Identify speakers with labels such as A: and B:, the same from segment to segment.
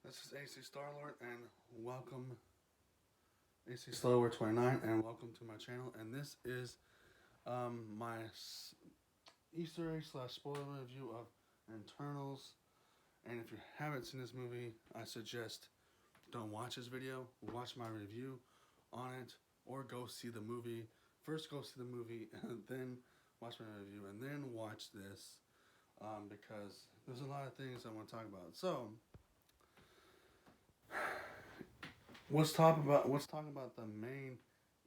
A: This is AC Starlord, and welcome, AC Starlord 29, and welcome to my channel. And this is my Easter egg slash spoiler review of Eternals. And if you haven't seen this movie, I suggest don't watch this video. Watch my review on it, or go see the movie. First, go see the movie, and then watch my review, and then watch this, because there's a lot of things I want to talk about. So. Let's talk about the main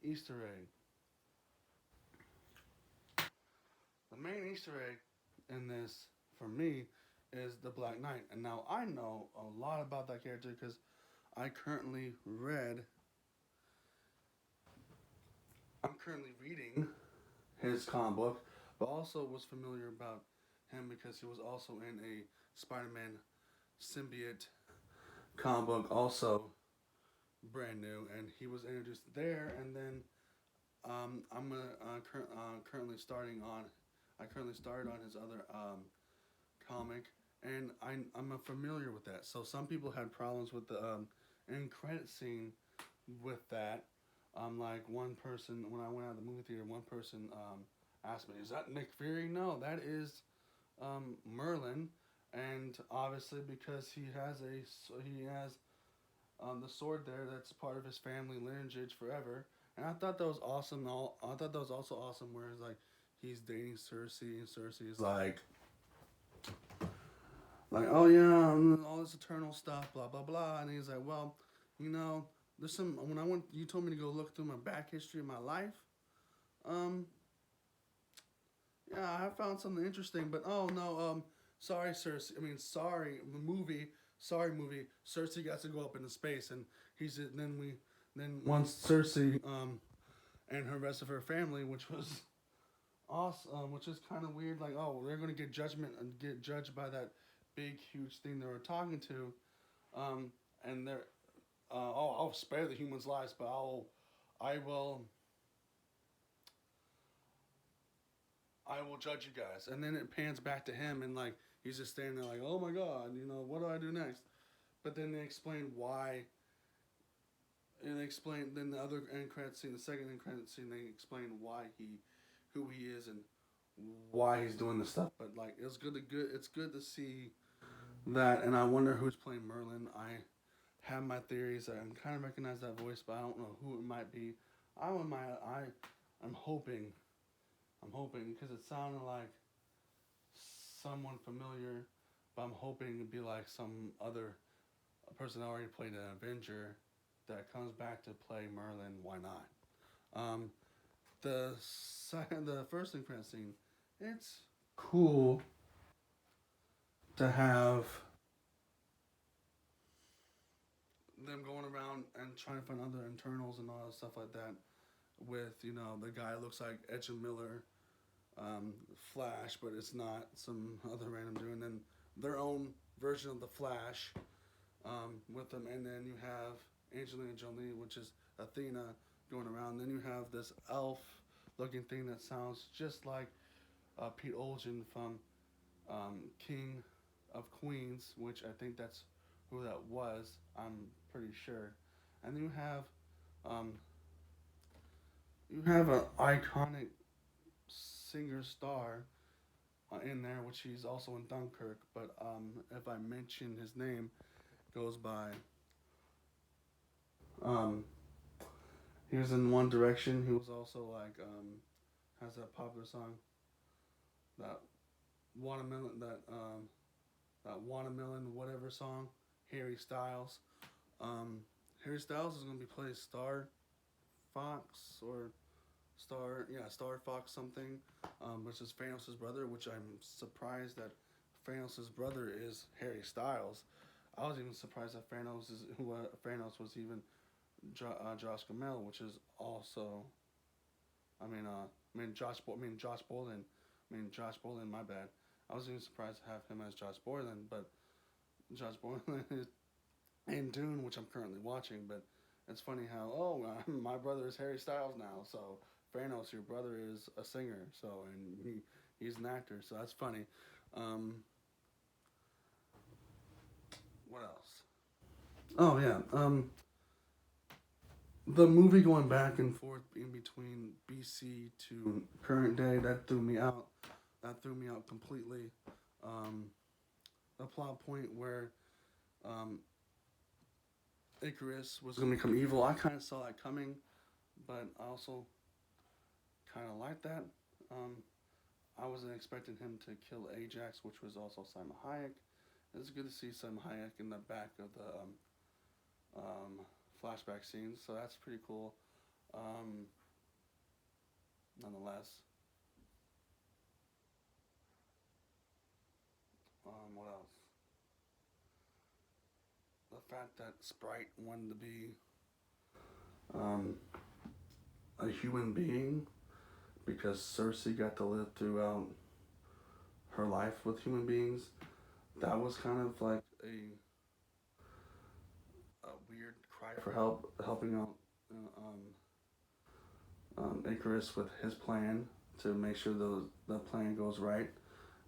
A: Easter egg. The main Easter egg in this, for me, is the Black Knight. And now I know a lot about that character because I currently read. I'm currently reading his comic book, but also was familiar about him because he was also in a Spider-Man symbiote comic book, also brand new, and he was introduced there. And then I'm currently starting on. I currently started on his other comic, and I'm familiar with that. So some people had problems with the end credit scene with that. Like one person, when I went out of the movie theater, one person asked me, "Is that Nick Fury?" No, that is Merlin, and obviously because he has the sword there that's part of his family lineage forever. And I thought that was awesome. I thought that was also awesome where it's like he's dating Cersei, and Cersei is like, oh yeah, all this eternal stuff, blah blah blah. And he's like, well, you know, there's some. When I went, you told me to go look through my back history of my life. Um, yeah, I found something interesting, but oh no, sorry, Cersei. I mean, sorry, movie. Sorry, movie. Cersei got to go up into space, and then once Cersei and her rest of her family, which was awesome, which is kind of weird. Like, oh, they're gonna get get judged by that big, huge thing they were talking to, and they're, oh, I'll spare the humans' lives, but I will, I will judge you guys. And then it pans back to him, and like he's just standing there, like, oh my god, what do I do next? But then they explain why. And they explain then the other end credit scene, the second end credit scene, they explain who he is, and why he's doing this stuff. But like, it's good to see that, and I wonder who's playing Merlin. I have my theories. I kind of recognize that voice, but I don't know who it might be. I'm hoping, because it sounded like someone familiar, but I'm hoping it'd be like some other person that already played an Avenger that comes back to play Merlin. Why not? The first thing credit scene, it's cool to have them going around and trying to find other internals and all that stuff like that. With the guy looks like Ezra Miller, Flash, but it's not some other random dude. And then their own version of the Flash with them, and then you have Angelina Jolie, which is Athena, going around. Then you have this elf-looking thing that sounds just like Pete Olgen from King of Queens, which I think that's who that was. I'm pretty sure. And um, you have an iconic singer star in there, which he's also in Dunkirk. But if I mention his name, goes by. Um, he was in One Direction. He was also like has that popular song, that watermelon that watermelon whatever song. Harry Styles. Um, Harry Styles is gonna be playing Star Fox or Star Fox something, which is Thanos' brother. Which I'm surprised that Thanos' brother is Harry Styles. I was even surprised that Thanos was even Josh Gamel, which is also, Josh Brolin. Josh Brolin. My bad. I was even surprised to have him as Josh Brolin, but Josh Brolin is in Dune, which I'm currently watching. But it's funny how my brother is Harry Styles now, so Thanos, your brother is a singer, so and he's an actor, so that's funny. What else? Oh yeah. The movie going back and forth in between BC to current day, that threw me out. That threw me out completely. Um, a plot point where um, Icarus was going to become evil. I kind of saw that coming, but I also kind of liked that. Um, I wasn't expecting him to kill Ajax, which was also Simon Hayek. It's good to see Simon Hayek in the back of the um, flashback scenes, so that's pretty cool. Um, Nonetheless, what else? The fact that Sprite wanted to be um, a human being because Cersei got to live throughout her life with human beings. That was kind of like a weird cry for help, helping out Icarus with his plan to make sure the plan goes right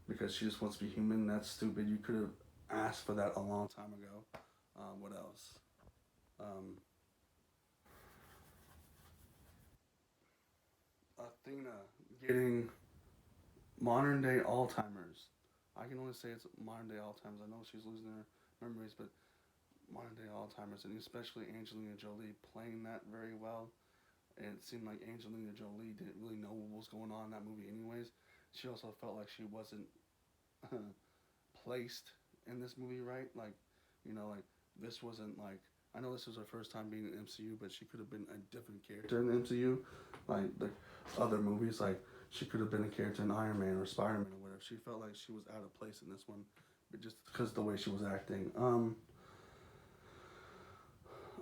A: because she just wants to be human. That's stupid. You could have asked for that a long time ago. What else? Um, Athena getting modern day Alzheimer's. I can only say it's modern day Alzheimer's. I know she's losing her memories, but modern day Alzheimer's, and especially Angelina Jolie playing that very well. And it seemed like Angelina Jolie didn't really know what was going on in that movie, anyways. She also felt like she wasn't placed in this movie right. Like, like this wasn't like. I know this was her first time being in the MCU, but she could have been a different character in the MCU, like the other movies. Like she could have been a character in Iron Man or Spider Man or whatever. She felt like she was out of place in this one, but just because of the way she was acting.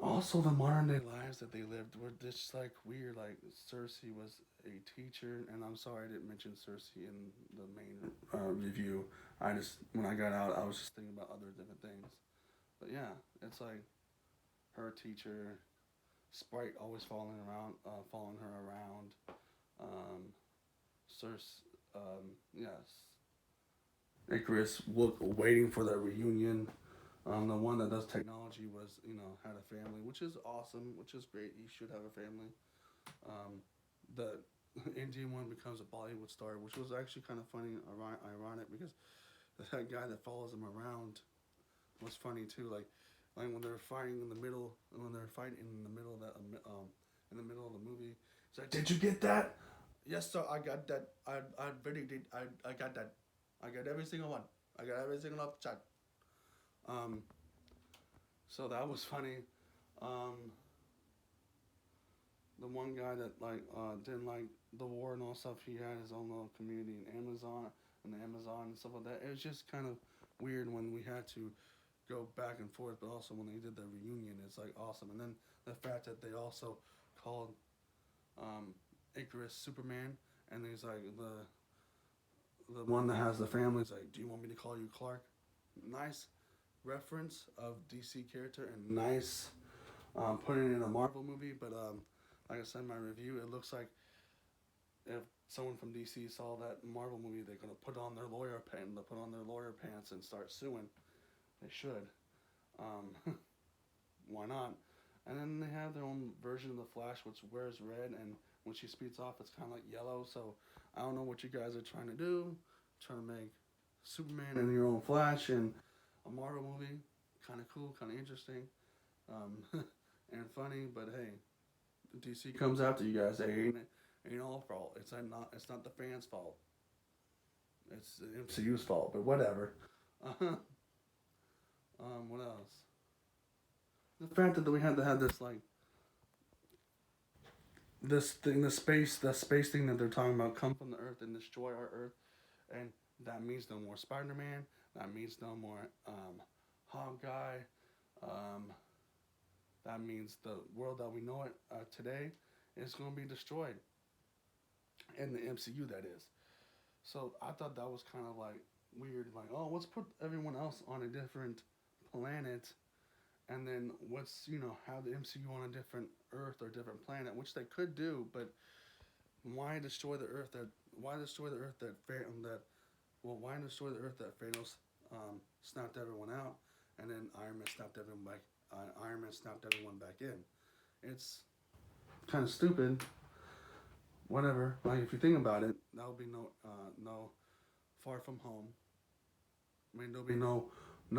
A: Also, the modern day lives that they lived were just like weird. Like Cersei was a teacher, and I'm sorry I didn't mention Cersei in the main review. I just when I got out, I was just thinking about other different things. But yeah, it's like her teacher, Sprite always following her around. Um, Cersei, yes, Icarus waiting for that reunion. The one that does technology was, had a family, which is awesome, which is great. He should have a family. The Indian one becomes a Bollywood star, which was actually kind of funny, ironic, because that guy that follows him around was funny too. Like when they're fighting in the middle, when they're fighting in the middle of that, in the middle of the movie, he's like, "Did you get that?" Yes, sir. I got that. I really did. I got that. I got every single one. I got every single shot. Um, so that was funny. Um, the one guy that didn't like the war and all stuff, he had his own little community in Amazon and the Amazon and stuff like that. It was just kind of weird when we had to go back and forth, but also when they did the reunion, it's like awesome. And then the fact that they also called Icarus Superman, and he's like the one that has the family is like, do you want me to call you Clark? Nice reference of DC character and nice putting it in a Marvel movie, but like I said in my review, it looks like if someone from DC saw that Marvel movie, they're gonna put on their lawyer pants. They'll put on their lawyer pants and start suing. They should. Why not? And then they have their own version of the Flash, which wears red, and when she speeds off, it's kind of like yellow. So I don't know what you guys are trying to do. Trying to make Superman and your own Flash in a Marvel movie. Kind of cool, kind of interesting, and funny. But hey, DC comes after you guys. Hey, ain't all fault. It's not the fans' fault. It's the MCU's fault. But whatever. What else? The fact that we had to have this this thing, the space thing that they're talking about, come from the Earth and destroy our Earth, and that means no more Spider Man. That means no more Hawkeye. Um, that means the world that we know it today is going to be destroyed in the MCU. That is. So I thought that was kind of like weird. Like, oh, let's put everyone else on a different planet, and then let's have the MCU on a different Earth or different planet, which they could do. But why destroy the Earth that? Why destroy the Earth that? Why destroy the Earth that Thanos snapped everyone out? and then Iron Man snapped everyone back. Iron Man snapped everyone back in. It's kind of stupid. Whatever. Like if you think about it, that would be no Far From Home. I mean, there'll be no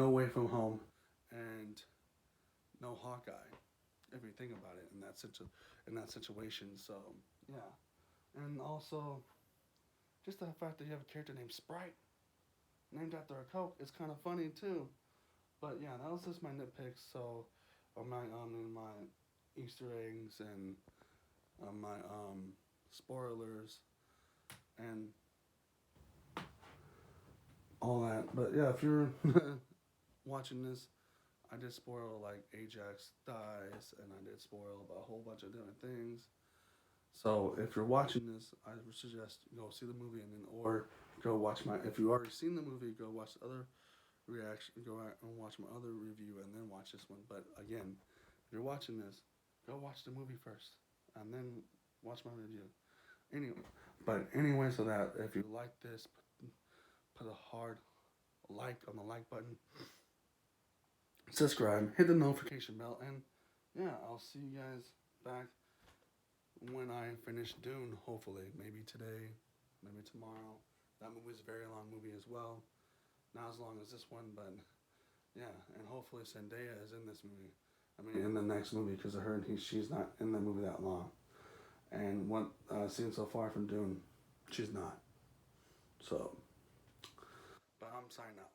A: Way From Home, and no Hawkeye. If you think about it in that situation, so yeah, and also just the fact that you have a character named Sprite, named after a Coke, is kind of funny too. But yeah, that was just my nitpicks. So, or my Easter eggs and my spoilers and all that. But yeah, if you're watching this, I did spoil like Ajax dies, and I did spoil a whole bunch of different things. So if you're watching this, I would suggest go see the movie and then, or go watch my. If you already seen the movie, go watch the other reaction. Go out and watch my other review, and then watch this one. But again, if you're watching this, go watch the movie first, and then watch my review. Anyway, so that if you like this, put a hard like on the like button, subscribe, hit the notification bell, and yeah, I'll see you guys back when I finish Dune. Hopefully, maybe today, maybe tomorrow. That movie is a very long movie as well. Not as long as this one, but yeah, and hopefully Zendaya is in this movie. I mean, in the next movie, because I heard she's not in the movie that long. And what I've seen so far from Dune, she's not. So, but I'm signing out.